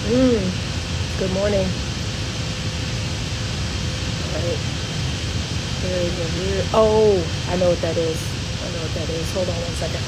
Good morning. All right. There's a weird. Oh, I know what that is. I know what that is. Hold on 1 second.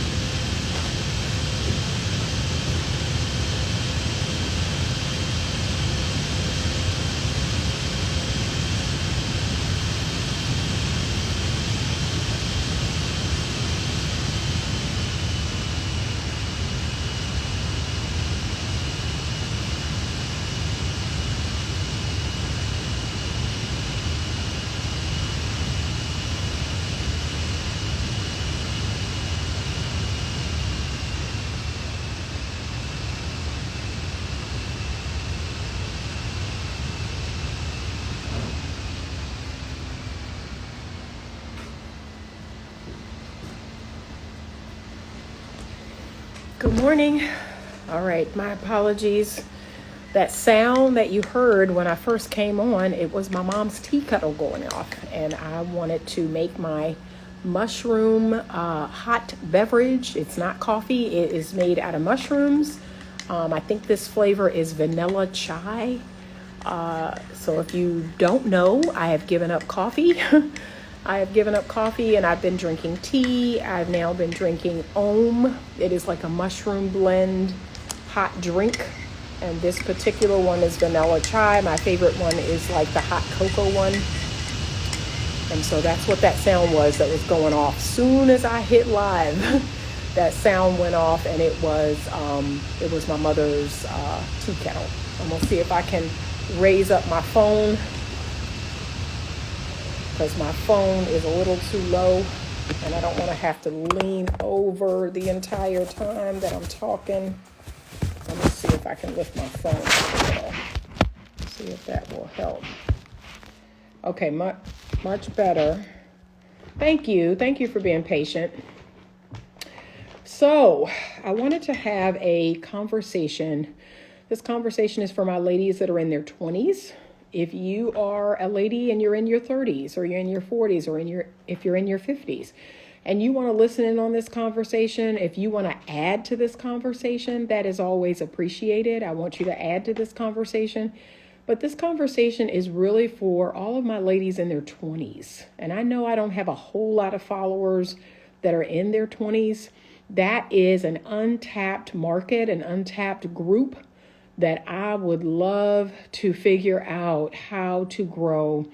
Good morning. All right. My apologies. That sound that you heard when I first came on, it was my mom's tea kettle going off, and I wanted to make my mushroom hot beverage. It's not coffee. It is made out of mushrooms. I think this flavor is vanilla chai. So if you don't know, I have given up coffee. I have given up coffee and I've been drinking tea. I've now been drinking Om. It is like a mushroom blend hot drink. And this particular one is vanilla chai. My favorite one is like the hot cocoa one. And so that's what that sound was that was going off. Soon as I hit live, that sound went off, and it was my mother's tea kettle. I'm gonna see if I can raise up my phone, because my phone is a little too low and I don't want to have to lean over the entire time that I'm talking. Let me see if I can lift my phone. See if that will help. Okay, much better. Thank you. Thank you for being patient. So I wanted to have a conversation. This conversation is for my ladies that are in their 20s. If you are a lady and you're in your 30s, or you're in your 40s, or if you're in your 50s, and you want to listen in on this conversation, if you want to add to this conversation, that is always appreciated. I want you to add to this conversation. But this conversation is really for all of my ladies in their 20s. And I know I don't have a whole lot of followers that are in their 20s. That is an untapped market, an untapped group that I would love to figure out how to grow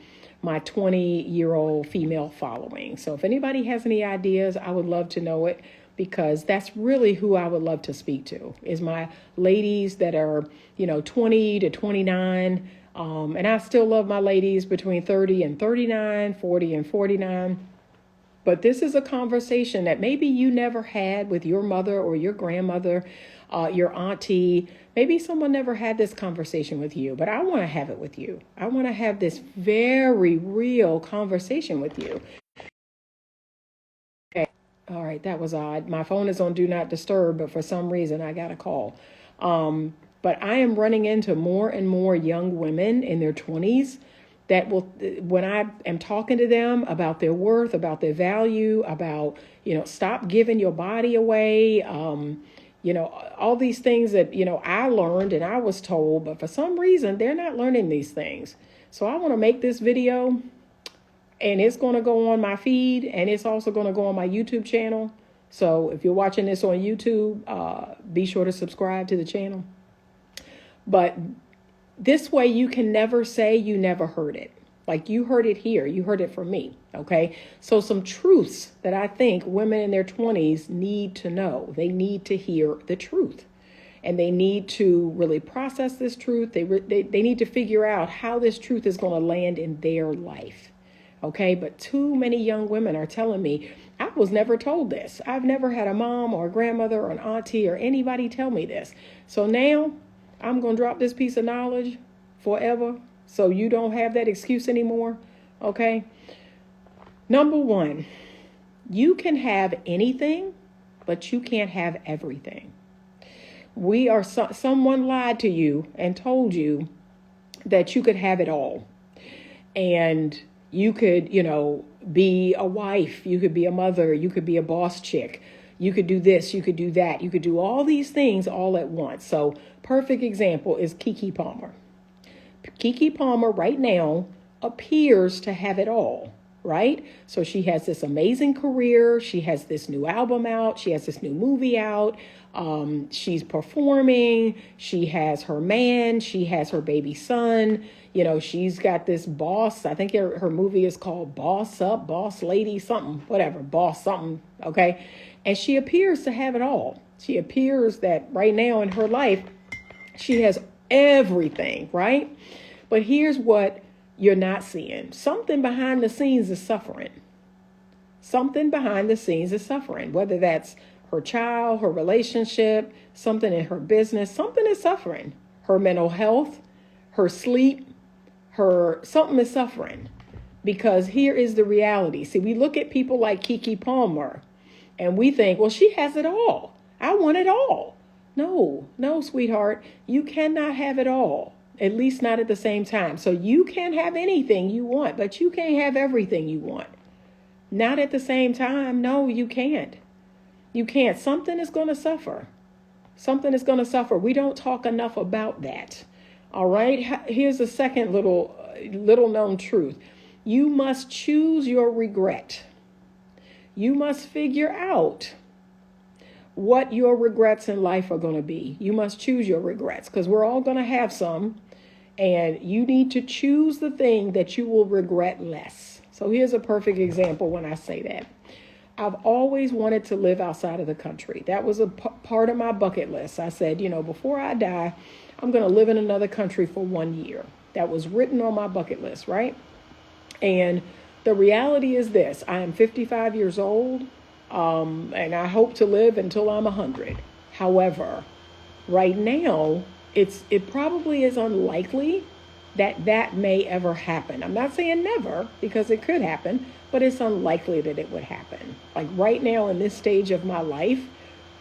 my 20-year-old female following. So if anybody has any ideas, I would love to know it, because that's really who I would love to speak to, is my ladies that are, 20 to 29. And I still love my ladies between 30 and 39, 40 and 49. But this is a conversation that maybe you never had with your mother or your grandmother, your auntie. Maybe someone never had this conversation with you, but I want to have it with you. I want to have this very real conversation with you. Okay. All right, that was odd. My phone is on Do Not Disturb, but for some reason I got a call. But I am running into more and more young women in their 20s that will, when I am talking to them about their worth, about their value, about, stop giving your body away, all these things that, I learned and I was told, but for some reason, they're not learning these things. So I want to make this video, and it's going to go on my feed, and it's also going to go on my YouTube channel. So if you're watching this on YouTube, be sure to subscribe to the channel. But this way you can never say you never heard it. Like, you heard it here. You heard it from me. Okay. So some truths that I think women in their 20s need to know. They need to hear the truth, and they need to really process this truth. They need to figure out how this truth is going to land in their life. Okay. But too many young women are telling me, I was never told this. I've never had a mom or a grandmother or an auntie or anybody tell me this. So now I'm going to drop this piece of knowledge forever, so you don't have that excuse anymore. Okay. Number one, you can have anything, but you can't have everything. Someone lied to you and told you that you could have it all. And you could, be a wife, you could be a mother, you could be a boss chick, You could do this, you could do that. You could do all these things all at once. So perfect example is Keke Palmer. Keke Palmer right now appears to have it all, right? So she has this amazing career. She has this new album out. She has this new movie out. She's performing. She has her man. She has her baby son. You know, she's got this boss. I think her movie is called Boss Up, Boss Lady, something, whatever, Boss something. Okay. And she appears to have it all. She appears that right now in her life, she has everything, right? But here's what you're not seeing. Something behind the scenes is suffering. Something behind the scenes is suffering, whether that's her child, her relationship, something in her business, something is suffering. Her mental health, her sleep, something is suffering. Because here is the reality. See, we look at people like Keke Palmer and we think, well, she has it all. I want it all. No, sweetheart, you cannot have it all. At least not at the same time. So you can have anything you want, but you can't have everything you want. Not at the same time. No, you can't. You can't. Something is going to suffer. Something is going to suffer. We don't talk enough about that. All right. Here's a second little known truth. You must choose your regret. You must figure out what your regrets in life are going to be. You must choose your regrets because we're all going to have some. And you need to choose the thing that you will regret less. So here's a perfect example when I say that. I've always wanted to live outside of the country. That was a part of my bucket list. I said, before I die, I'm going to live in another country for 1 year. That was written on my bucket list, right? And the reality is this. I am 55 years old, and I hope to live until I'm 100. However, right now, it probably is unlikely that may ever happen. I'm not saying never, because it could happen, but it's unlikely that it would happen. Like right now in this stage of my life,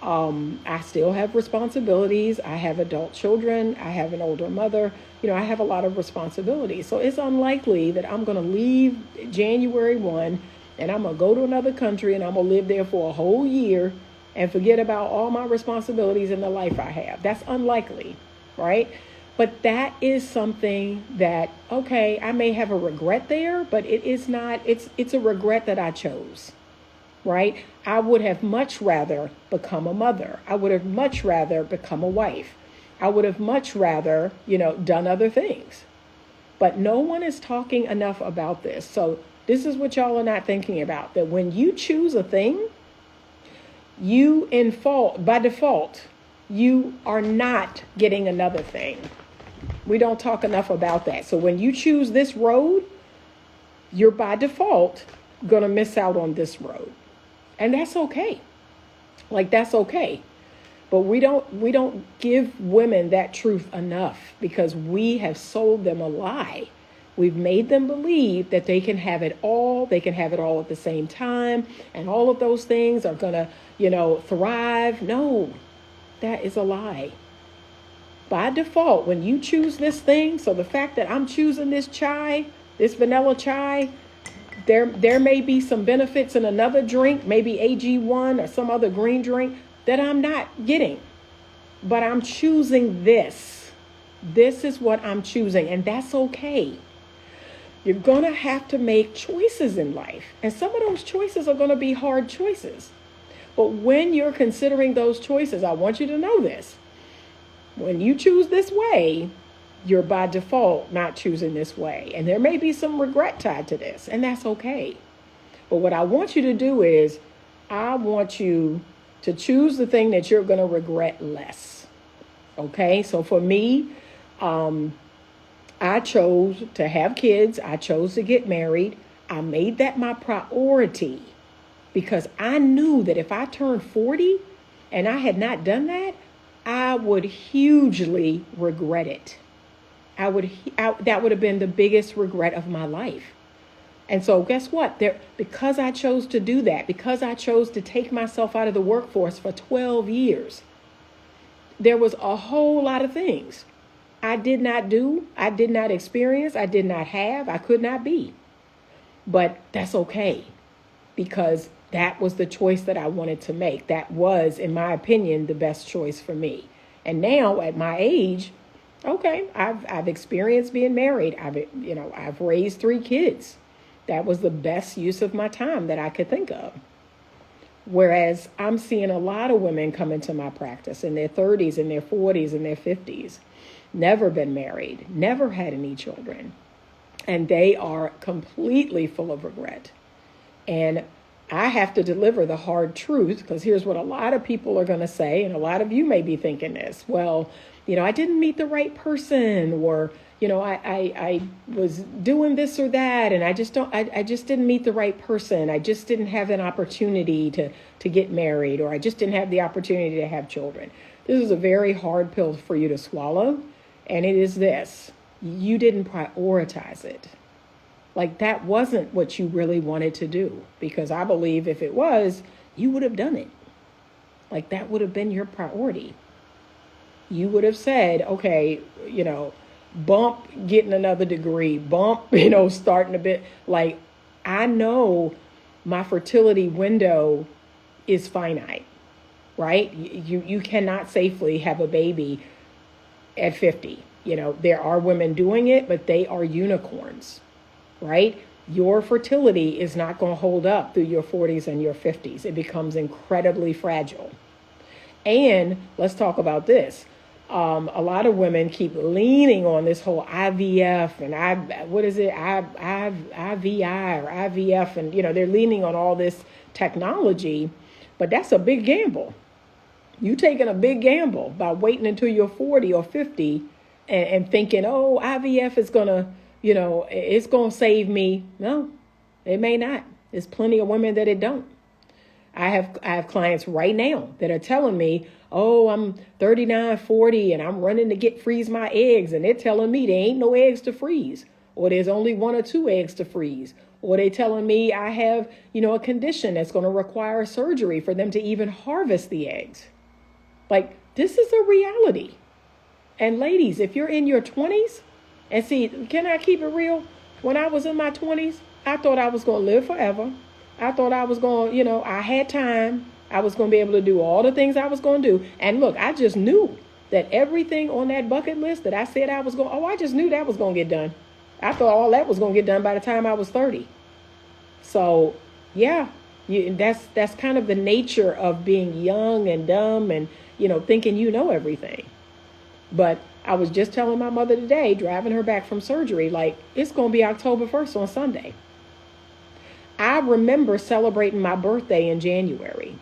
I still have responsibilities. I have adult children. I have an older mother. I have a lot of responsibilities. So it's unlikely that I'm going to leave January 1 and I'm going to go to another country and I'm going to live there for a whole year and forget about all my responsibilities in the life I have. That's unlikely. Right? But that is something that, okay, I may have a regret there, but it is not, it's a regret that I chose, right? I would have much rather become a mother. I would have much rather become a wife. I would have much rather, done other things. But no one is talking enough about this. So this is what y'all are not thinking about, that when you choose a thing, by default, you are not getting another thing. We don't talk enough about that. So when you choose this road, you're by default going to miss out on this road. And that's okay. That's okay. But we don't give women that truth enough because we have sold them a lie. We've made them believe that they can have it all. They can have it all at the same time. And all of those things are going to, thrive. No. That is a lie. By default, when you choose this thing, so the fact that I'm choosing this chai, this vanilla chai, there may be some benefits in another drink, maybe AG1 or some other green drink that I'm not getting. But I'm choosing this. This is what I'm choosing, and that's okay. You're going to have to make choices in life, and some of those choices are going to be hard choices. But when you're considering those choices, I want you to know this. When you choose this way, you're by default not choosing this way. And there may be some regret tied to this, and that's okay. But what I want you to do is, I want you to choose the thing that you're going to regret less. Okay? So for me, I chose to have kids. I chose to get married. I made that my priority. Because I knew that if I turned 40 and I had not done that, I would hugely regret it. That would have been the biggest regret of my life. And so guess what? Because I chose to do that, because I chose to take myself out of the workforce for 12 years, there was a whole lot of things I did not do, I did not experience, I did not have, I could not be. But that's okay. Because That was the choice that I wanted to make. That was, in my opinion, the best choice for me. And now at my age, okay, I've experienced being married. I've raised 3 kids. That was the best use of my time that I could think of. Whereas I'm seeing a lot of women come into my practice in their 30s, in their 40s, in their 50s, never been married, never had any children, and they are completely full of regret. And I have to deliver the hard truth, because here's what a lot of people are going to say, and a lot of you may be thinking this. Well, I didn't meet the right person, or, I was doing this or that, and I just didn't meet the right person. I just didn't have an opportunity to get married, or I just didn't have the opportunity to have children. This is a very hard pill for you to swallow, and it is this: you didn't prioritize it. Like, that wasn't what you really wanted to do, because I believe if it was, you would have done it. Like, that would have been your priority. You would have said, okay, bump getting another degree, bump, starting a bit. Like, I know my fertility window is finite, right? You cannot safely have a baby at 50. There are women doing it, but they are unicorns. Right? Your fertility is not going to hold up through your 40s and your 50s. It becomes incredibly fragile. And let's talk about this. A lot of women keep leaning on this whole IVF and IVI or IVF, and they're leaning on all this technology, but that's a big gamble. You taking a big gamble by waiting until you're 40 or 50 and thinking, oh, IVF is gonna it's going to save me. No, it may not. There's plenty of women that it don't. I have clients right now that are telling me, oh, I'm 39, 40, and I'm running to freeze my eggs. And they're telling me there ain't no eggs to freeze, or there's only 1 or 2 eggs to freeze. Or they're telling me I have, a condition that's going to require surgery for them to even harvest the eggs. Like, this is a reality. And ladies, if you're in your 20s, and see, can I keep it real? When I was in my 20s, I thought I was going to live forever. I thought I was going to, I had time. I was going to be able to do all the things I was going to do. And look, I just knew that everything on that bucket list that I said I was I just knew that was going to get done. I thought all that was going to get done by the time I was 30. So, yeah, that's kind of the nature of being young and dumb and, thinking everything. But I was just telling my mother today, driving her back from surgery, like, it's going to be October 1st on Sunday. I remember celebrating my birthday in January,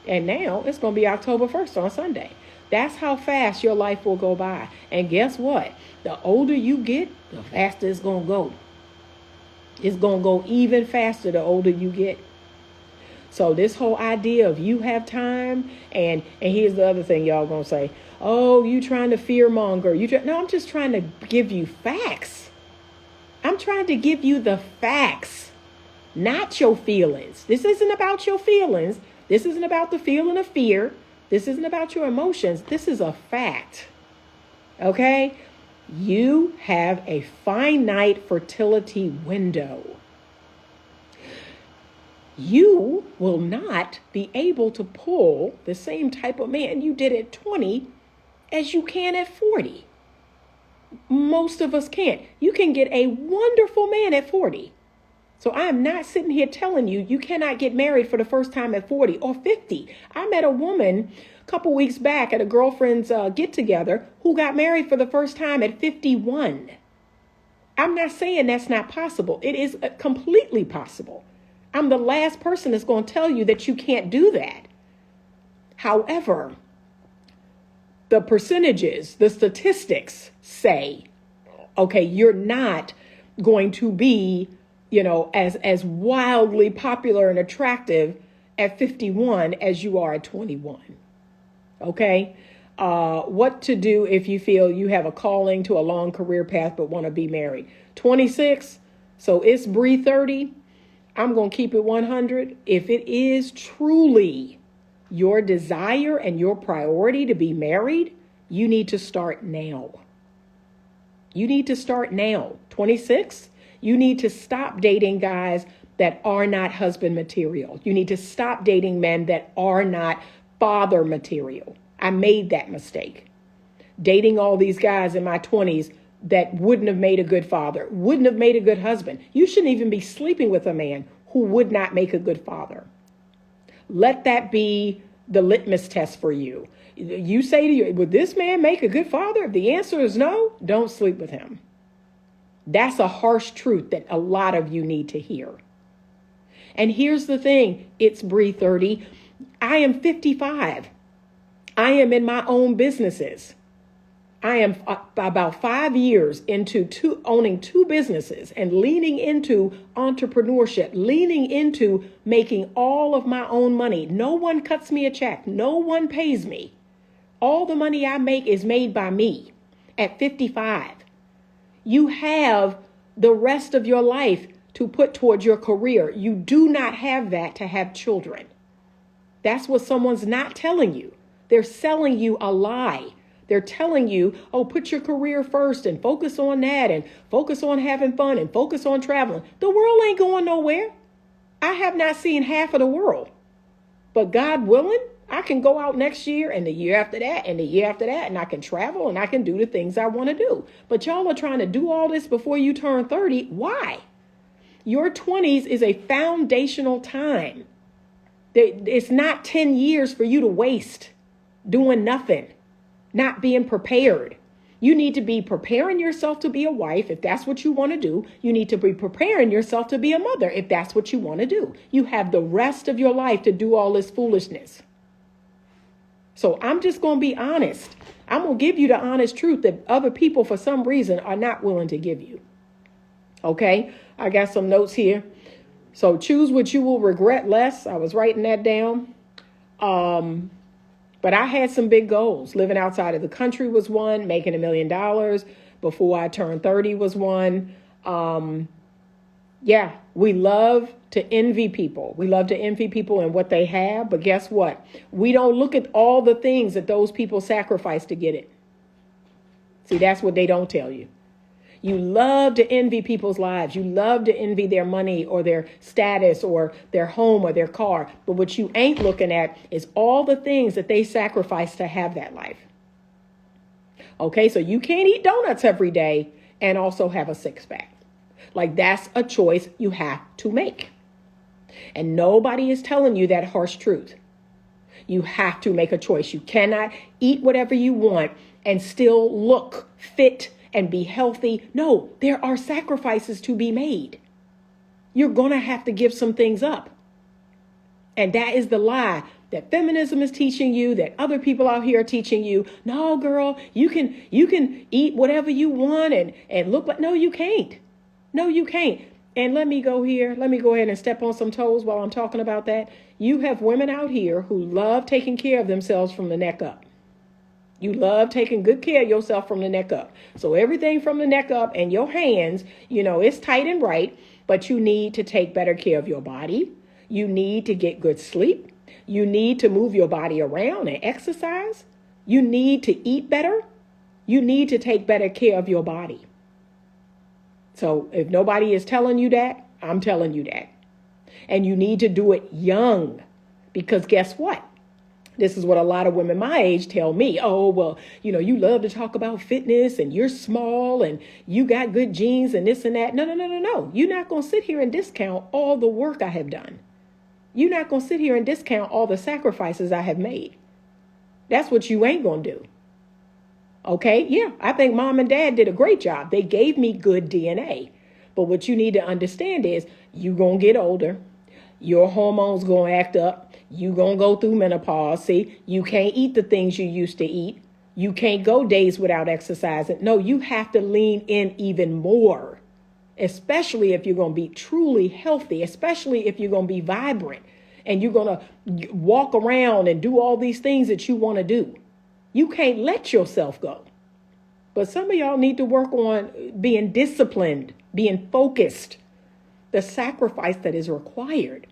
and now it's going to be October 1st on Sunday. That's how fast your life will go by. And guess what? The older you get, the faster it's going to go. It's going to go even faster the older you get. So this whole idea of you have time, and here's the other thing y'all going to say, oh, you trying to fear monger. No, I'm just trying to give you facts. I'm trying to give you the facts, not your feelings. This isn't about your feelings. This isn't about the feeling of fear. This isn't about your emotions. This is a fact. Okay? You have a finite fertility window. You will not be able to pull the same type of man you did at 20 as you can at 40. Most of us can't. You can get a wonderful man at 40. So I am not sitting here telling you you cannot get married for the first time at 40 or 50. I met a woman a couple weeks back at a girlfriend's get-together who got married for the first time at 51. I'm not saying that's not possible. It is completely possible. I'm the last person that's going to tell you that you can't do that. However, the percentages, the statistics say, okay, you're not going to be, as wildly popular and attractive at 51 as you are at 21. Okay. What to do if you feel you have a calling to a long career path but want to be married. 26. So it's Bree 30. I'm going to keep it 100. If it is truly your desire and your priority to be married, you need to start now. You need to start now. 26, you need to stop dating guys that are not husband material. You need to stop dating men that are not father material. I made that mistake. Dating all these guys in my 20s that wouldn't have made a good father, wouldn't have made a good husband. You shouldn't even be sleeping with a man who would not make a good father. Let that be the litmus test for you. You say to you, would this man make a good father? If the answer is no, don't sleep with him. That's a harsh truth that a lot of you need to hear. And here's the thing, it's Bree 30. I am 55. I am in my own businesses. I am about 5 years into owning two businesses and leaning into entrepreneurship, leaning into making all of my own money. No one cuts me a check. No one pays me. All the money I make is made by me at 55. You have the rest of your life to put towards your career. You do not have that to have children. That's what someone's not telling you. They're selling you a lie. They're telling you, oh, put your career first and focus on that and focus on having fun and focus on traveling. The world ain't going nowhere. I have not seen half of the world. But God willing, I can go out next year and the year after that and the year after that, and I can travel and I can do the things I want to do. But y'all are trying to do all this before you turn 30. Why? Your 20s is a foundational time. It's not 10 years for you to waste doing nothing, not being prepared. You need to be preparing yourself to be a wife if that's what you want to do. You need to be preparing yourself to be a mother if that's what you want to do. You have the rest of your life to do all this foolishness. So I'm just going to be honest. I'm going to give you the honest truth that other people, for some reason, are not willing to give you. Okay, I got some notes here. So choose what you will regret less. I was writing that down. But I had some big goals. Living outside of the country was one. Making $1 million before I turned 30 was one. Yeah, we love to envy people. We love to envy people and what they have. But guess what? We don't look at all the things that those people sacrificed to get it. See, that's what they don't tell you. You love to envy people's lives. You love to envy their money or their status or their home or their car. But what you ain't looking at is all the things that they sacrificed to have that life. Okay, so you can't eat donuts every day and also have a six-pack. Like, that's a choice you have to make. And nobody is telling you that harsh truth. You have to make a choice. You cannot eat whatever you want and still look fit and be healthy. No, there are sacrifices to be made. You're going to have to give some things up. And that is the lie that feminism is teaching you, that other people out here are teaching you. No, girl, you can eat whatever you want and look like, no, you can't. No, you can't. And let me go here. Let me go ahead and step on some toes while I'm talking about that. You have women out here who love taking care of themselves from the neck up. You love taking good care of yourself from the neck up. So everything from the neck up and your hands, it's tight and right, but you need to take better care of your body. You need to get good sleep. You need to move your body around and exercise. You need to eat better. You need to take better care of your body. So if nobody is telling you that, I'm telling you that. And you need to do it young, because guess what? This is what a lot of women my age tell me. Oh, well, you love to talk about fitness and you're small and you got good genes and this and that. No. You're not going to sit here and discount all the work I have done. You're not going to sit here and discount all the sacrifices I have made. That's what you ain't going to do. Okay, yeah, I think mom and dad did a great job. They gave me good DNA. But what you need to understand is you're going to get older. Your hormones going to act up. You're going to go through menopause. See, you can't eat the things you used to eat. You can't go days without exercising. No, you have to lean in even more, especially if you're going to be truly healthy, especially if you're going to be vibrant and you're going to walk around and do all these things that you want to do. You can't let yourself go. But some of y'all need to work on being disciplined, being focused, the sacrifice that is required.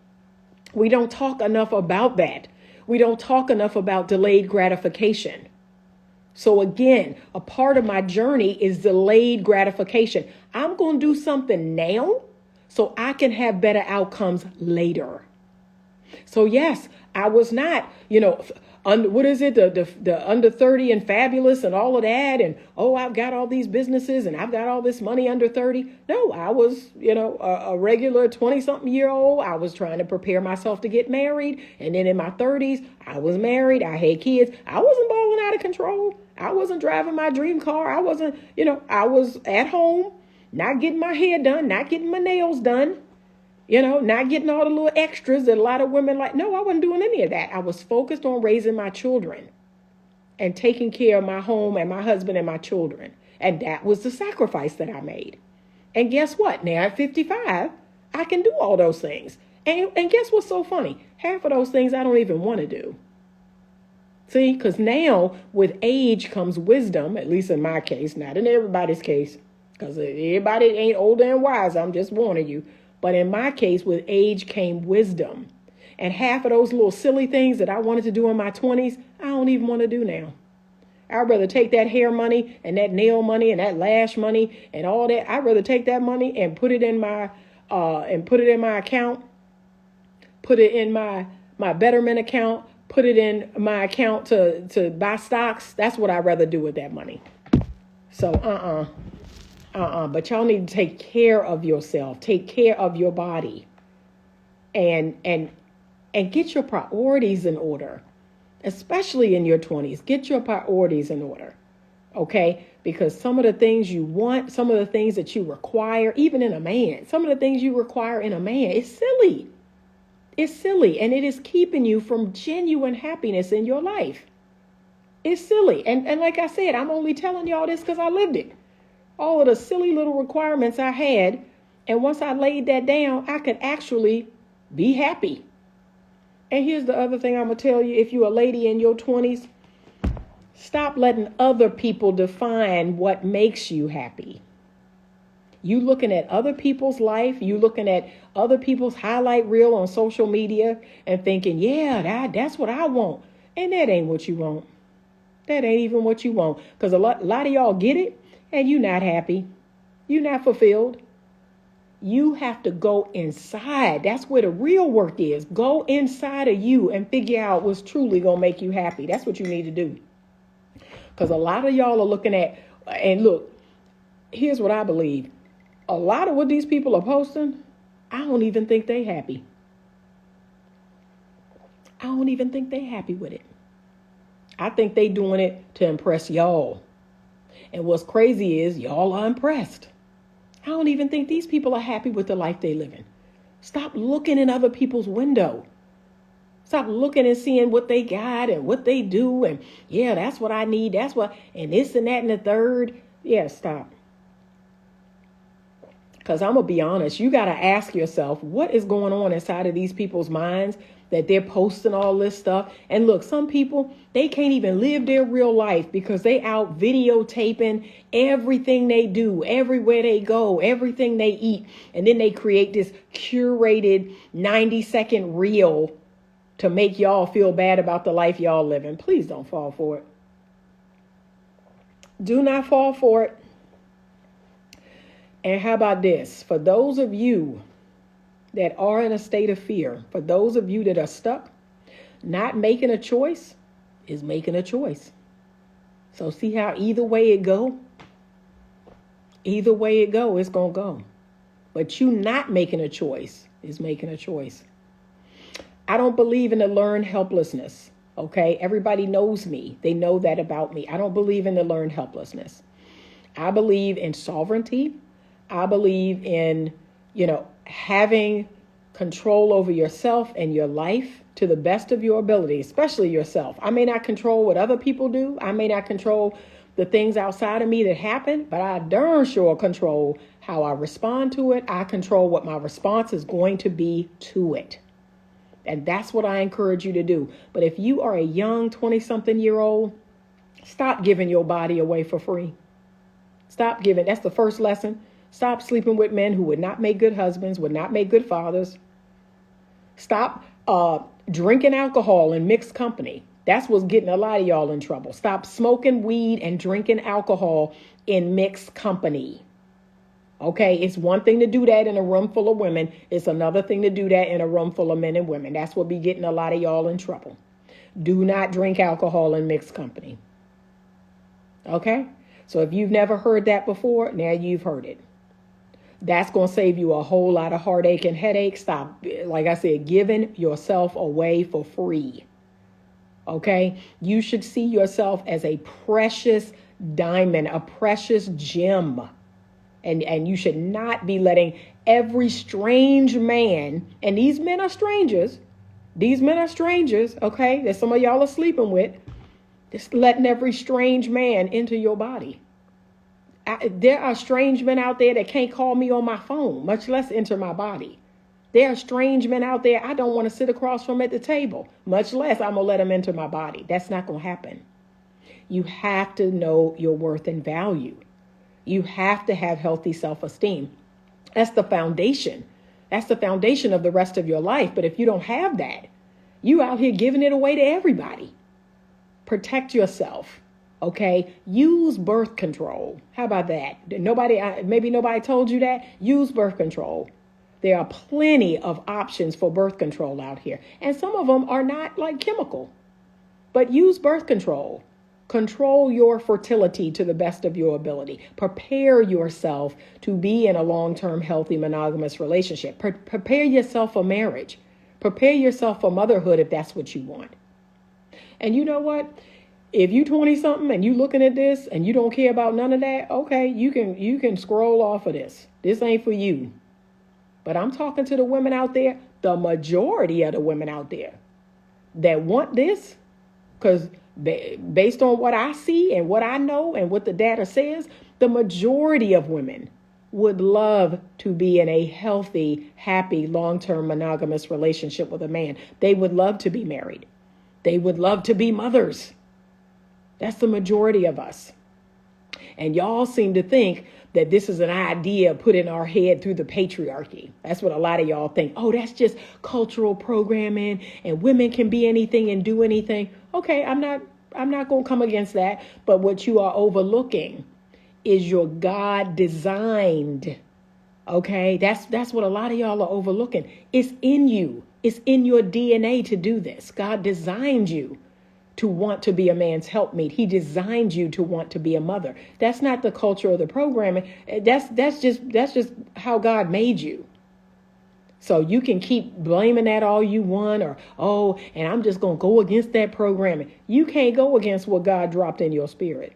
We don't talk enough about that. We don't talk enough about delayed gratification. So again, a part of my journey is delayed gratification. I'm going to do something now so I can have better outcomes later. So yes, I was not, what is it? The under 30 and fabulous and all of that. And, oh, I've got all these businesses and I've got all this money under 30. No, I was, a regular 20-something-year-old. I was trying to prepare myself to get married. And then in my 30s, I was married. I had kids. I wasn't balling out of control. I wasn't driving my dream car. I wasn't, I was at home, not getting my hair done, not getting my nails done. Not getting all the little extras that a lot of women like. No, I wasn't doing any of that. I was focused on raising my children and taking care of my home and my husband and my children. And that was the sacrifice that I made. And guess what? Now at 55, I can do all those things. And guess what's so funny? Half of those things I don't even want to do. See, because now with age comes wisdom, at least in my case, not in everybody's case, because everybody ain't older and wise. I'm just warning you. But in my case, with age came wisdom. And half of those little silly things that I wanted to do in my 20s, I don't even want to do now. I'd rather take that hair money and that nail money and that lash money and all that. I'd rather take that money and put it in my account, put it in my Betterment account, put it in my account to buy stocks. That's what I'd rather do with that money. So, but y'all need to take care of yourself, take care of your body, and get your priorities in order, especially in your 20s. Get your priorities in order, okay? Because some of the things you want, some of the things that you require, even in a man, some of the things you require in a man, it's silly. It's silly, and it is keeping you from genuine happiness in your life. It's silly, and like I said, I'm only telling y'all this because I lived it. All of the silly little requirements I had. And once I laid that down, I could actually be happy. And here's the other thing I'm going to tell you. If you're a lady in your 20s, stop letting other people define what makes you happy. You looking at other people's life, you looking at other people's highlight reel on social media and thinking, yeah, that's what I want. And that ain't what you want. That ain't even what you want. Because a lot of y'all get it. And you're not happy. You're not fulfilled. You have to go inside. That's where the real work is. Go inside of you and figure out what's truly going to make you happy. That's what you need to do. Because a lot of y'all are looking at, and look, here's what I believe. A lot of what these people are posting, I don't even think they happy. I don't even think they happy with it. I think they doing it to impress y'all. And what's crazy is y'all are impressed. I don't even think these people are happy with the life they live in. Stop looking in other people's window. Stop looking and seeing what they got and what they do. And yeah, that's what I need. That's what, and this and that and the third. Yeah, stop. Because I'm going to be honest, you got to ask yourself, what is going on inside of these people's minds that they're posting all this stuff? And look, some people, they can't even live their real life because they out videotaping everything they do, everywhere they go, everything they eat. And then they create this curated 90-second reel to make y'all feel bad about the life y'all living. Please don't fall for it. Do not fall for it. And how about this? For those of you that are in a state of fear, for those of you that are stuck, not making a choice is making a choice. So see how either way it go, it's going to go. But you not making a choice is making a choice. I don't believe in the learned helplessness. Okay. Everybody knows me. They know that about me. I don't believe in the learned helplessness. I believe in sovereignty. I believe in, having control over yourself and your life to the best of your ability, especially yourself. I may not control what other people do. I may not control the things outside of me that happen, but I darn sure control how I respond to it. I control what my response is going to be to it. And that's what I encourage you to do. But if you are a young 20-something-year-old, stop giving your body away for free. Stop giving. That's the first lesson. Stop sleeping with men who would not make good husbands, would not make good fathers. Stop drinking alcohol in mixed company. That's what's getting a lot of y'all in trouble. Stop smoking weed and drinking alcohol in mixed company. Okay, it's one thing to do that in a room full of women. It's another thing to do that in a room full of men and women. That's what be getting a lot of y'all in trouble. Do not drink alcohol in mixed company. Okay? So if you've never heard that before, now you've heard it. That's going to save you a whole lot of heartache and headache. Stop, like I said, giving yourself away for free. Okay? You should see yourself as a precious diamond, a precious gem. And you should not be letting every strange man, and these men are strangers. These men are strangers, okay, that some of y'all are sleeping with. Just letting every strange man into your body. There are strange men out there that can't call me on my phone, much less enter my body. There are strange men out there I don't want to sit across from at the table, much less I'm going to let them enter my body. That's not going to happen. You have to know your worth and value. You have to have healthy self-esteem. That's the foundation. That's the foundation of the rest of your life. But if you don't have that, you out here giving it away to everybody. Protect yourself. Okay. Use birth control. How about that? Maybe nobody told you that. Use birth control. There are plenty of options for birth control out here. And some of them are not like chemical, but use birth control. Control your fertility to the best of your ability. Prepare yourself to be in a long-term, healthy, monogamous relationship. Prepare yourself for marriage. Prepare yourself for motherhood if that's what you want. And you know what? If you 20-something and you looking at this and you don't care about none of that, okay, you can scroll off of this. This ain't for you. But I'm talking to the women out there, the majority of the women out there that want this, because based on what I see and what I know and what the data says, the majority of women would love to be in a healthy, happy, long-term monogamous relationship with a man. They would love to be married. They would love to be mothers. That's the majority of us. And y'all seem to think that this is an idea put in our head through the patriarchy. That's what a lot of y'all think. Oh, that's just cultural programming and women can be anything and do anything. Okay, I'm not going to come against that. But what you are overlooking is your God designed. Okay, that's what a lot of y'all are overlooking. It's in you. It's in your DNA to do this. God designed you to want to be a man's helpmeet. He designed you to want to be a mother. That's not the culture of the programming. That's just how God made you. So you can keep blaming that all you want, or, oh, and I'm just going to go against that programming. You can't go against what God dropped in your spirit.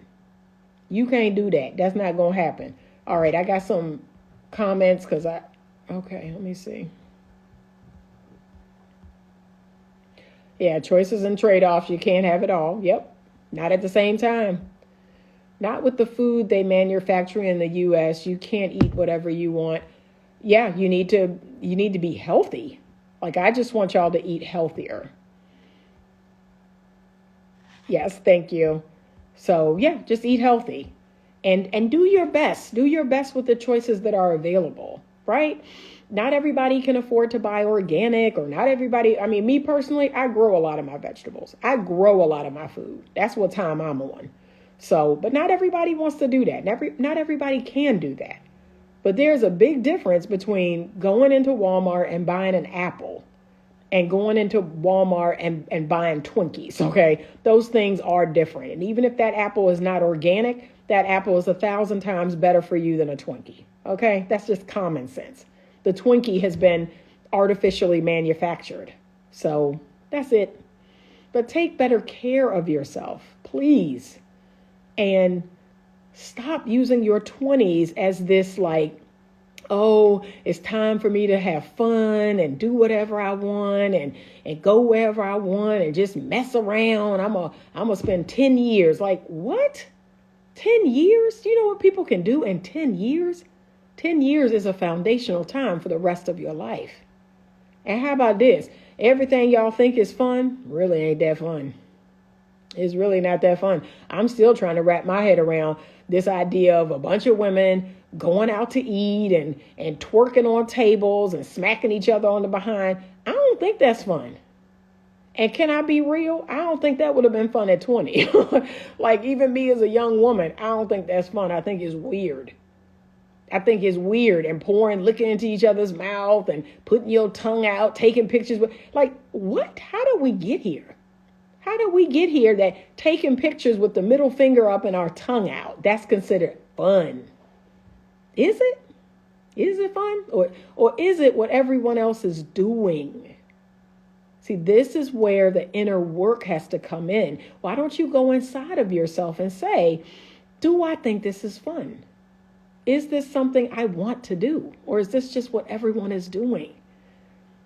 You can't do that. That's not going to happen. All right, I got some comments okay, let me see. Yeah, choices and trade-offs. You can't have it all. Yep. Not at the same time. Not with the food they manufacture in the U.S. You can't eat whatever you want. Yeah, you need to be healthy. Like, I just want y'all to eat healthier. Yes, thank you. So, yeah, just eat healthy. And do your best. Do your best with the choices that are available, right? Not everybody can afford to buy organic, or not everybody. I mean, me personally, I grow a lot of my vegetables. I grow a lot of my food. That's what time I'm on. So, but not everybody wants to do that. Not everybody can do that. But there's a big difference between going into Walmart and buying an apple and going into Walmart and buying Twinkies. Okay. Those things are different. And even if that apple is not organic, that apple is 1,000 times better for you than a Twinkie. Okay. That's just common sense. The Twinkie has been artificially manufactured. So that's it. But take better care of yourself, please. And stop using your 20s as this like, oh, it's time for me to have fun and do whatever I want and go wherever I want and just mess around. I'm gonna spend 10 years. Like, what? 10 years? Do you know what people can do in 10 years? 10 years is a foundational time for the rest of your life. And how about this? Everything y'all think is fun really ain't that fun. It's really not that fun. I'm still trying to wrap my head around this idea of a bunch of women going out to eat and twerking on tables and smacking each other on the behind. I don't think that's fun. And can I be real? I don't think that would have been fun at 20. Like, even me as a young woman, I don't think that's fun. I think it's weird. I think it's weird, and looking into each other's mouth and putting your tongue out, taking pictures. Like, what? How did we get here? How did we get here that taking pictures with the middle finger up and our tongue out, that's considered fun? Is it? Is it fun? Or is it what everyone else is doing? See, this is where the inner work has to come in. Why don't you go inside of yourself and say, do I think this is fun? Is this something I want to do? Or is this just what everyone is doing?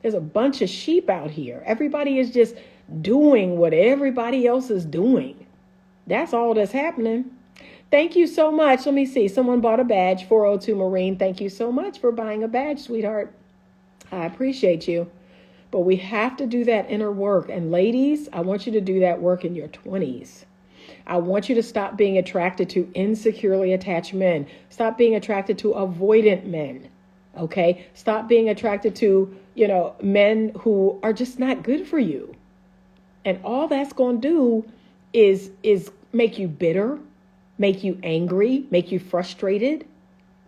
There's a bunch of sheep out here. Everybody is just doing what everybody else is doing. That's all that's happening. Thank you so much. Let me see. Someone bought a badge, 402 Marine. Thank you so much for buying a badge, sweetheart. I appreciate you. But we have to do that inner work. And ladies, I want you to do that work in your 20s. I want you to stop being attracted to insecurely attached men. Stop being attracted to avoidant men. Okay? Stop being attracted to, men who are just not good for you. And all that's going to do is make you bitter, make you angry, make you frustrated,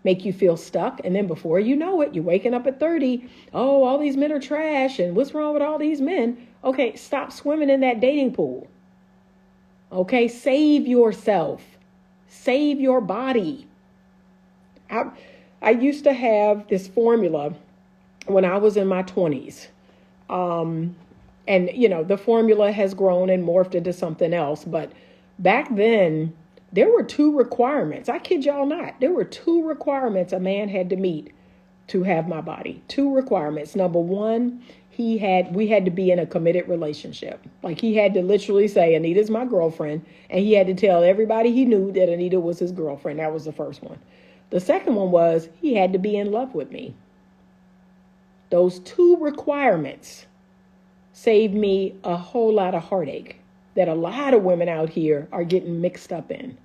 make you feel stuck. And then before you know it, you're waking up at 30. Oh, all these men are trash. And what's wrong with all these men? Okay, stop swimming in that dating pool. Okay, save yourself. Save your body. I used to have this formula when I was in my 20s. And, the formula has grown and morphed into something else. But back then, there were 2 requirements. I kid y'all not. There were 2 requirements a man had to meet to have my body. 2 requirements. Number 1, we had to be in a committed relationship. Like, he had to literally say, Anita's my girlfriend. And he had to tell everybody he knew that Anita was his girlfriend. That was the first one. The second one was he had to be in love with me. Those 2 requirements saved me a whole lot of heartache that a lot of women out here are getting mixed up in.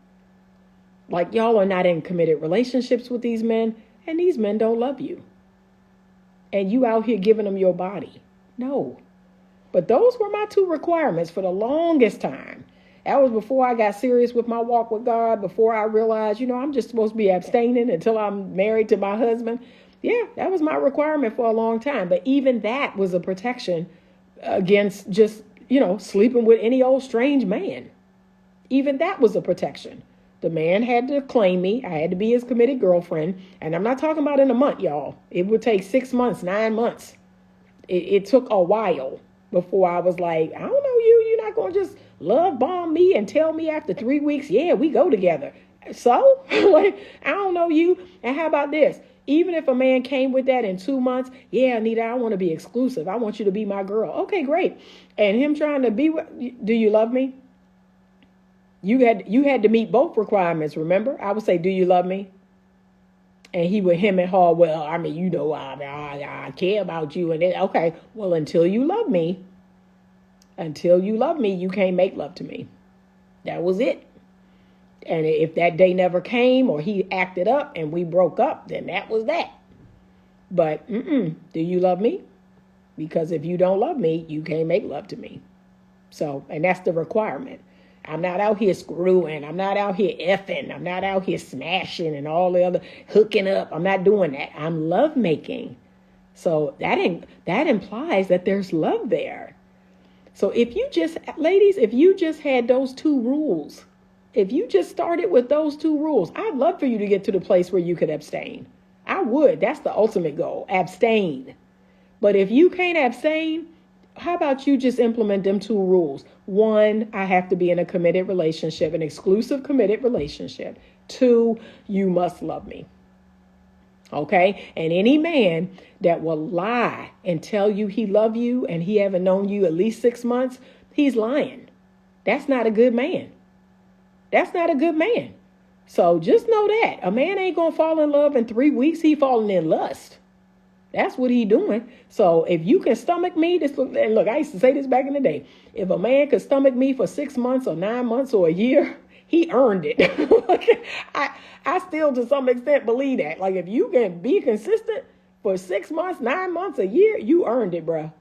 Like, y'all are not in committed relationships with these men, and these men don't love you. And you out here giving them your body. No. But those were my 2 requirements for the longest time. That was before I got serious with my walk with God, before I realized, I'm just supposed to be abstaining until I'm married to my husband. Yeah, that was my requirement for a long time. But even that was a protection against just, sleeping with any old strange man. Even that was a protection. The man had to claim me. I had to be his committed girlfriend. And I'm not talking about in a month, y'all. It would take 6 months, 9 months. It took a while before I was like, I don't know you. You're not going to just love bomb me and tell me after 3 weeks, yeah, we go together. So, like, I don't know you. And how about this? Even if a man came with that in 2 months, yeah, Anita, I want to be exclusive. I want you to be my girl. Okay, great. And him trying to be, do you love me? You had to meet both requirements, remember? I would say, do you love me? And he would hem and haw, well, I care about you. And then, okay, well, until you love me, you can't make love to me. That was it. And if that day never came or he acted up and we broke up, then that was that. But do you love me? Because if you don't love me, you can't make love to me. So, and that's the requirement. I'm not out here screwing. I'm not out here effing. I'm not out here smashing and all the other hooking up. I'm not doing that. I'm love making. So that implies that there's love there. So if you just had those 2 rules, if you just started with those 2 rules, I'd love for you to get to the place where you could abstain. I would. That's the ultimate goal. Abstain. But if you can't abstain, how about you just implement them 2 rules? 1, I have to be in a committed relationship, an exclusive committed relationship. 2, you must love me. Okay? And any man that will lie and tell you he love you and he haven't known you at least 6 months, he's lying. That's not a good man. That's not a good man. So just know that a man ain't going to fall in love in 3 weeks. He falling in lust. That's what he doing. So if you can stomach me, look, I used to say this back in the day. If a man could stomach me for 6 months or 9 months or a year, he earned it. I still, to some extent, believe that. Like, if you can be consistent for 6 months, 9 months, a year, you earned it, bruh.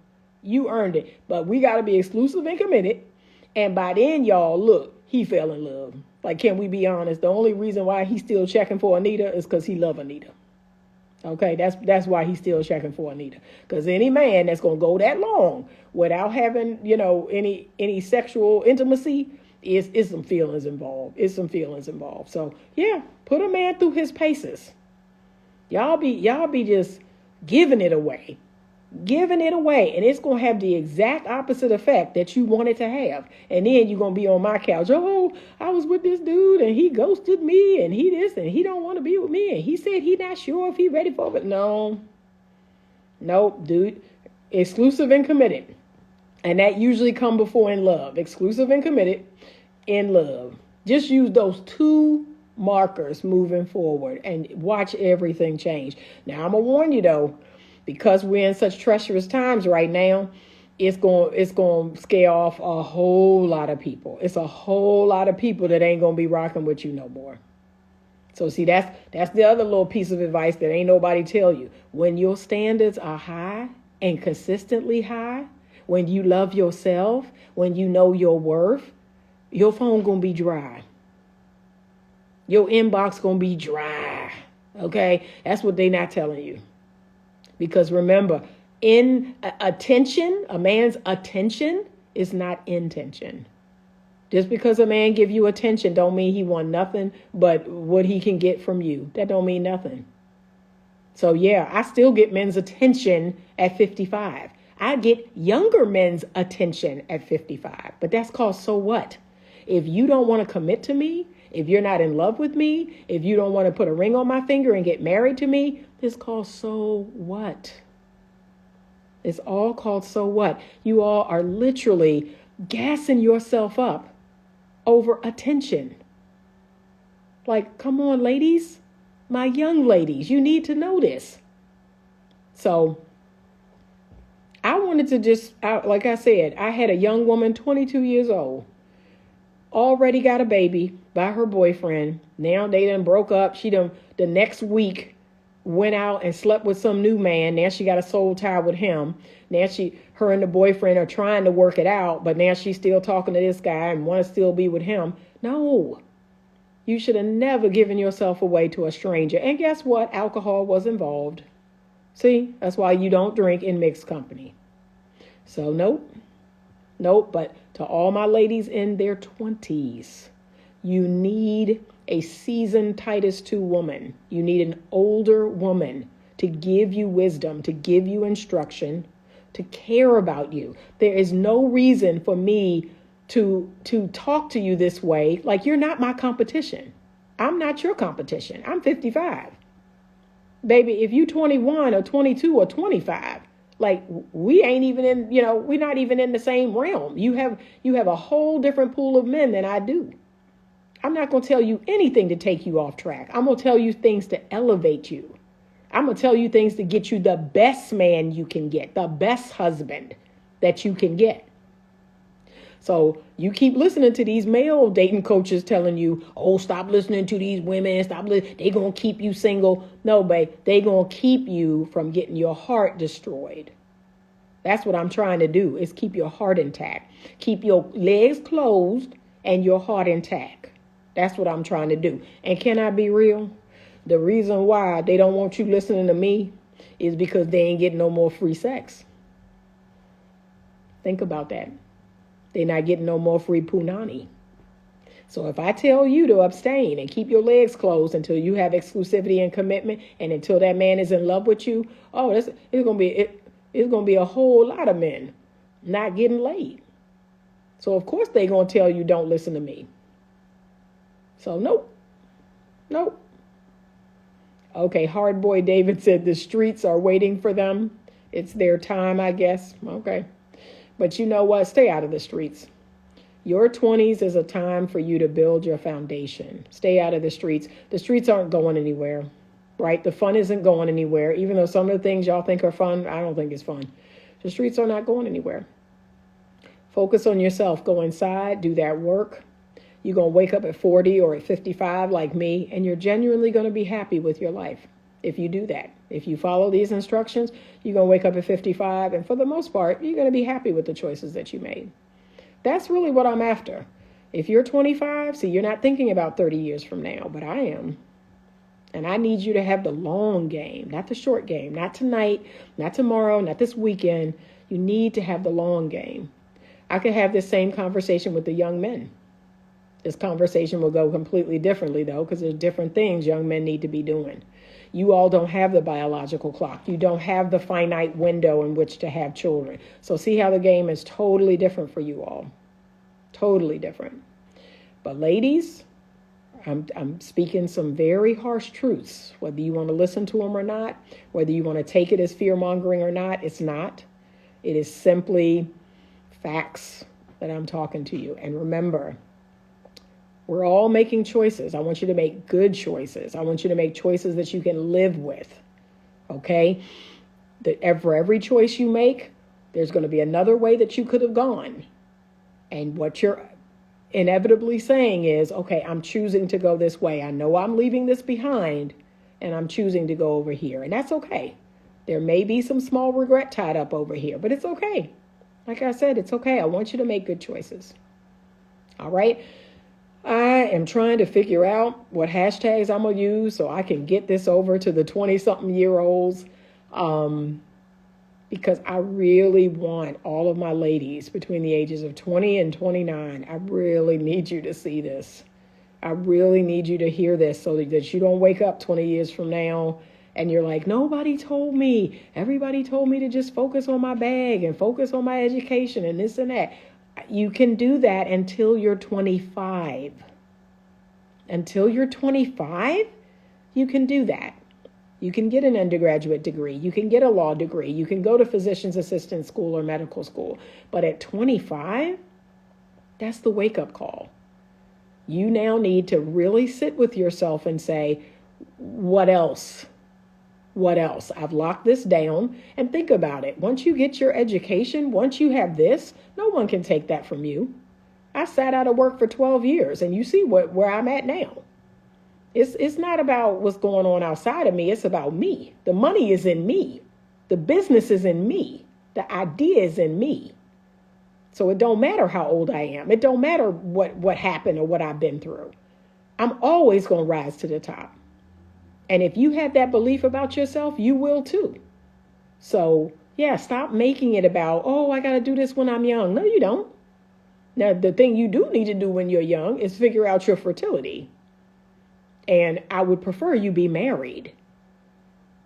You earned it. But we got to be exclusive and committed. And by then, y'all, look, he fell in love. Like, can we be honest? The only reason why he's still checking for Anita is because he love Anita. Okay, that's why he's still checking for Anita. Because any man that's gonna go that long without having, any sexual intimacy is some feelings involved. Is some feelings involved. So yeah, put a man through his paces. Y'all be just giving it away. Giving it away, and it's going to have the exact opposite effect that you want it to have. And then you're going to be on my couch. Oh, I was with this dude and he ghosted me and he this and he don't want to be with me. And he said he not sure if he ready for it. No, nope, dude. Exclusive and committed. And that usually come before in love. Exclusive and committed in love. Just use those two markers moving forward and watch everything change. Now, I'm going to warn you though, because we're in such treacherous times right now, it's going to scare off a whole lot of people. It's a whole lot of people that ain't going to be rocking with you no more. So see, that's the other little piece of advice that ain't nobody tell you. When your standards are high and consistently high, when you love yourself, when you know your worth, your phone going to be dry. Your inbox going to be dry. Okay? That's what they not telling you. Because remember, attention, a man's attention is not intention. Just because a man give you attention don't mean he want nothing but what he can get from you. That don't mean nothing. So yeah, I still get men's attention at 55. I get younger men's attention at 55. But that's called so what? If you don't want to commit to me, if you're not in love with me, if you don't want to put a ring on my finger and get married to me, it's called so what? It's all called so what? You all are literally gassing yourself up over attention. Like, come on, ladies, my young ladies, you need to know this. So I wanted to like I said, I had a young woman, 22 years old, already got a baby by her boyfriend. Now they done broke up. The next week went out and slept with some new man. Now she got a soul tie with him. Now her and the boyfriend are trying to work it out, but now she's still talking to this guy and want to still be with him. No, you should have never given yourself away to a stranger. And guess what? Alcohol was involved. See, that's why you don't drink in mixed company. So nope. But to all my ladies in their 20s, you need a seasoned Titus 2 woman. You need an older woman to give you wisdom, to give you instruction, to care about you. There is no reason for me to talk to you this way. Like, you're not my competition. I'm not your competition. I'm 55. Baby, if you 21 or 22 or 25, like, we ain't even in, we're not even in the same realm. You have a whole different pool of men than I do. I'm not going to tell you anything to take you off track. I'm going to tell you things to elevate you. I'm going to tell you things to get you the best man you can get, the best husband that you can get. So you keep listening to these male dating coaches telling you, oh, stop listening to these women. They going to keep you single. No, babe, they going to keep you from getting your heart destroyed. That's what I'm trying to do, is keep your heart intact. Keep your legs closed and your heart intact. That's what I'm trying to do. And can I be real? The reason why they don't want you listening to me is because they ain't getting no more free sex. Think about that. They're not getting no more free punani. So if I tell you to abstain and keep your legs closed until you have exclusivity and commitment, and until that man is in love with you, it's gonna be a whole lot of men not getting laid. So of course they're gonna tell you don't listen to me. So nope. Okay, Hard Boy David said the streets are waiting for them. It's their time, I guess. Okay. But you know what? Stay out of the streets. Your 20s is a time for you to build your foundation. Stay out of the streets. The streets aren't going anywhere, right? The fun isn't going anywhere. Even though some of the things y'all think are fun, I don't think it's fun. The streets are not going anywhere. Focus on yourself. Go inside, do that work. You're going to wake up at 40 or at 55 like me, and you're genuinely going to be happy with your life if you do that. If you follow these instructions, you're going to wake up at 55, and for the most part, you're going to be happy with the choices that you made. That's really what I'm after. If you're 25, see, you're not thinking about 30 years from now, but I am. And And I need you to have the long game, not the short game, not tonight, not tomorrow, not this weekend. You need to have the long game. I could have this same conversation with the young men. This conversation will go completely differently, though, because there's different things young men need to be doing. You all don't have the biological clock. You don't have the finite window in which to have children. So see how the game is totally different for you all. Totally different. But ladies, I'm speaking some very harsh truths. Whether you want to listen to them or not, whether you want to take it as fear-mongering or not, it's not. It is simply facts that I'm talking to you. And remember, we're all making choices. I want you to make good choices. I want you to make choices that you can live with. Okay? For every choice you make, there's going to be another way that you could have gone. And what you're inevitably saying is, okay, I'm choosing to go this way. I know I'm leaving this behind, and I'm choosing to go over here. And that's okay. There may be some small regret tied up over here, but it's okay. Like I said, it's okay. I want you to make good choices. All right? I am trying to figure out what hashtags I'm going to use so I can get this over to the 20-something-year-olds because I really want all of my ladies between the ages of 20 and 29. I really need you to see this. I really need you to hear this so that you don't wake up 20 years from now and you're like, nobody told me. Everybody told me to just focus on my bag and focus on my education and this and that. You can do that until you're 25. Until you're 25, you can do that. You can get an undergraduate degree. You can get a law degree. You can go to physician's assistant school or medical school. But at 25, that's the wake-up call. You now need to really sit with yourself and say, what else? What else? I've locked this down. And think about it. Once you get your education, once you have this, no one can take that from you. I sat out of work for 12 years and you see where I'm at now. It's not about what's going on outside of me. It's about me. The money is in me. The business is in me. The idea is in me. So it don't matter how old I am. It don't matter what happened or what I've been through. I'm always going to rise to the top. And if you have that belief about yourself, you will too. So, yeah, stop making it about, oh, I got to do this when I'm young. No, you don't. Now, the thing you do need to do when you're young is figure out your fertility. And I would prefer you be married.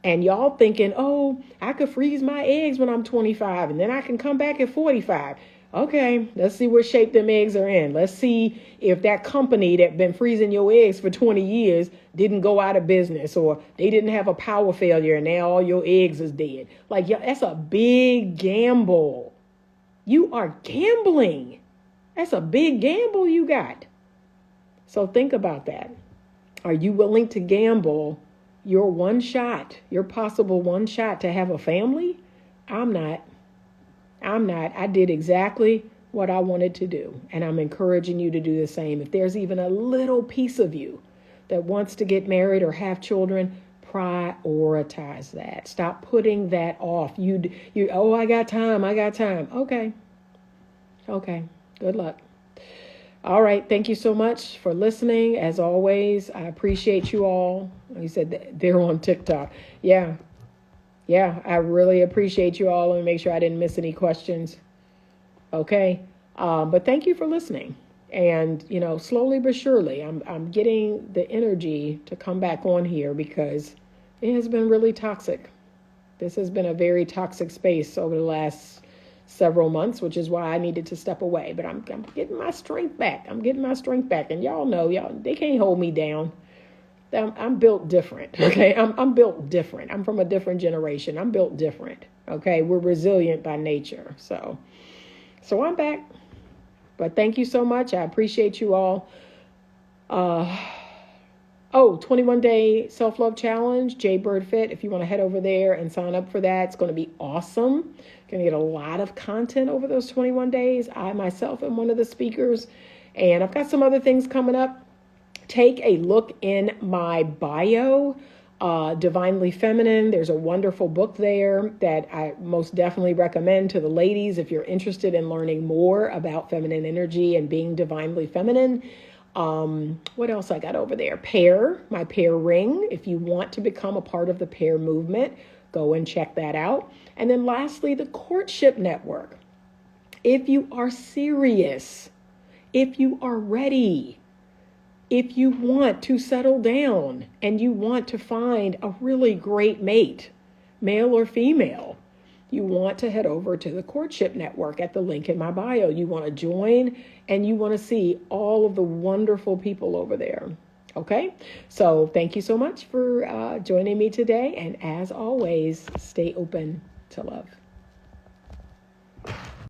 And y'all thinking, oh, I could freeze my eggs when I'm 25 and then I can come back at 45. Okay, let's see what shape them eggs are in. Let's see if that company that been freezing your eggs for 20 years didn't go out of business or they didn't have a power failure and now all your eggs is dead. Like, that's a big gamble. You are gambling. That's a big gamble you got. So think about that. Are you willing to gamble your one shot, your possible one shot to have a family? I'm not. I did exactly what I wanted to do. And I'm encouraging you to do the same. If there's even a little piece of you that wants to get married or have children, prioritize that. Stop putting that off. Oh, I got time. Okay. Good luck. All right. Thank you so much for listening. As always, I appreciate you all. You said they're on TikTok. Yeah, I really appreciate you all. Let me make sure I didn't miss any questions. Okay. But thank you for listening. And, slowly but surely, I'm getting the energy to come back on here because it has been really toxic. This has been a very toxic space over the last several months, which is why I needed to step away. But I'm getting my strength back. And y'all know, they can't hold me down. I'm built different. Okay. I'm built different. I'm from a different generation. I'm built different. Okay. We're resilient by nature. So I'm back. But thank you so much. I appreciate you all. 21-day self-love challenge, Jaybird Fit. If you want to head over there and sign up for that, it's going to be awesome. Going to get a lot of content over those 21 days. I myself am one of the speakers, and I've got some other things coming up. Take a look in my bio, Divinely Feminine. There's a wonderful book there that I most definitely recommend to the ladies if you're interested in learning more about feminine energy and being divinely feminine. What else I got over there? Pair, my pair ring. If you want to become a part of the pair movement, go and check that out. And then lastly, the courtship network. If you are serious, if you are ready, if you want to settle down and you want to find a really great mate, male or female, you want to head over to the courtship network at the link in my bio. You want to join and you want to see all of the wonderful people over there. Okay, so thank you so much for joining me today. And as always, stay open to love.